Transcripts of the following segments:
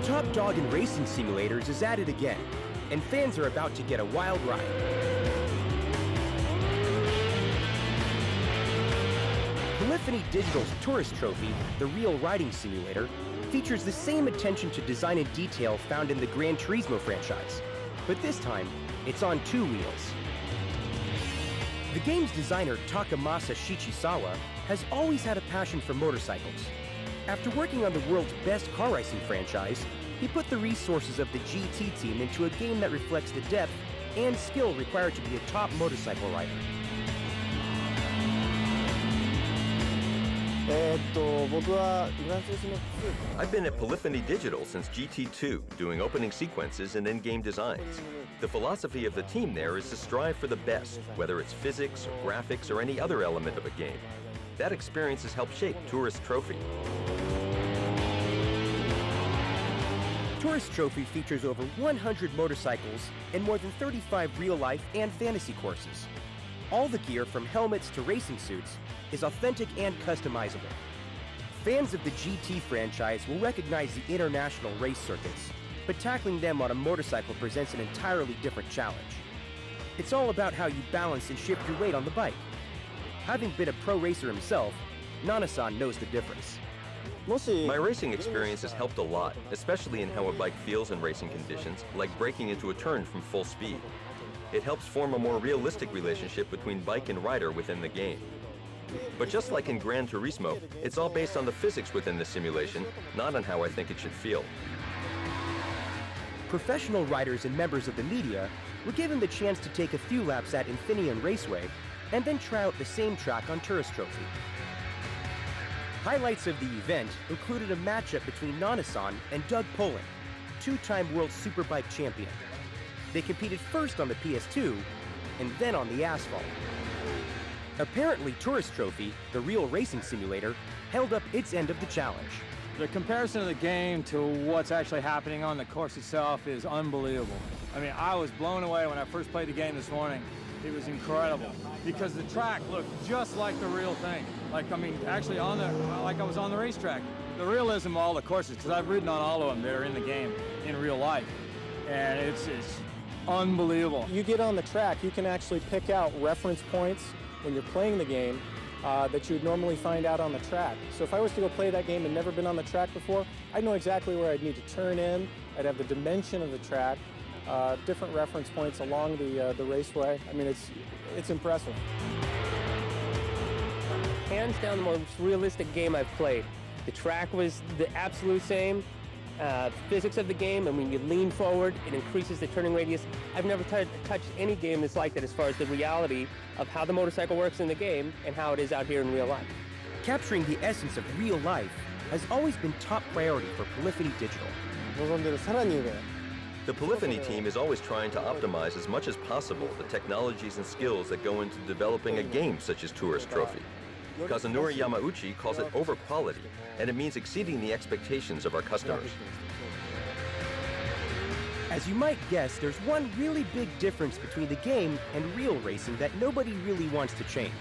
The top dog in racing simulators is at it again, and fans are about to get a wild ride. Polyphony Digital's Tourist Trophy, the real riding simulator, features the same attention to design and detail found in the Gran Turismo franchise, but this time, it's on two wheels. The game's designer, Takamasa Shichisawa, has always had a passion for motorcycles. After working on the world's best car racing franchise, he put the resources of the GT team into a game that reflects the depth and skill required to be a top motorcycle rider. I've been at Polyphony Digital since GT2, doing opening sequences and in-game designs. The philosophy of the team there is to strive for the best, whether it's physics or graphics or any other element of a game. That experience has helped shape Tourist Trophy. Tourist Trophy features over 100 motorcycles and more than 35 real-life and fantasy courses. All the gear, from helmets to racing suits, is authentic and customizable. Fans of the GT franchise will recognize the international race circuits, but tackling them on a motorcycle presents an entirely different challenge. It's all about how you balance and shift your weight on the bike. Having been a pro racer himself, Nana-san knows the difference. My racing experience has helped a lot, especially in how a bike feels in racing conditions, like braking into a turn from full speed. It helps form a more realistic relationship between bike and rider within the game. But just like in Gran Turismo, it's all based on the physics within the simulation, not on how I think it should feel. Professional riders and members of the media were given the chance to take a few laps at Infineon Raceway and then try out the same track on Tourist Trophy. Highlights of the event included a matchup between Nana-san and Doug Poland, two-time world superbike champion. They competed first on the PS2 and then on the asphalt. Apparently, Tourist Trophy, the real racing simulator, held up its end of the challenge. The comparison of the game to what's actually happening on the course itself is unbelievable. I mean, I was blown away when I first played the game this morning. It was incredible because the track looked just like the real thing. Like, I mean, actually like I was on the racetrack. The realism of all the courses, because I've ridden on all of them that are in the game in real life, and it's unbelievable. You get on the track, you can actually pick out reference points when you're playing the game that you would normally find out on the track. So if I was to go play that game and never been on the track before, I'd know exactly where I'd need to turn in. I'd have the dimension of the track, different reference points along the raceway. I mean, it's impressive. Hands down the most realistic game I've played. The track was the absolute same. Physics of the game, and when you lean forward, it increases the turning radius. I've never touched any game that's like that as far as the reality of how the motorcycle works in the game and how it is out here in real life. Capturing the essence of real life has always been top priority for Polyphony Digital. The Polyphony team is always trying to optimize as much as possible the technologies and skills that go into developing a game such as Tourist Trophy. Kazunori Yamauchi calls it over-quality, and it means exceeding the expectations of our customers. As you might guess, there's one really big difference between the game and real racing that nobody really wants to change: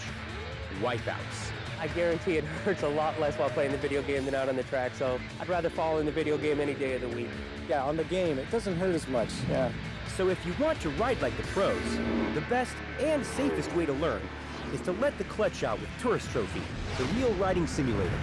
wipeouts. I guarantee it hurts a lot less while playing the video game than out on the track, so I'd rather fall in the video game any day of the week. Yeah, on the game, it doesn't hurt as much, yeah. So if you want to ride like the pros, the best and safest way to learn is to let the clutch out with Tourist Trophy, the real riding simulator.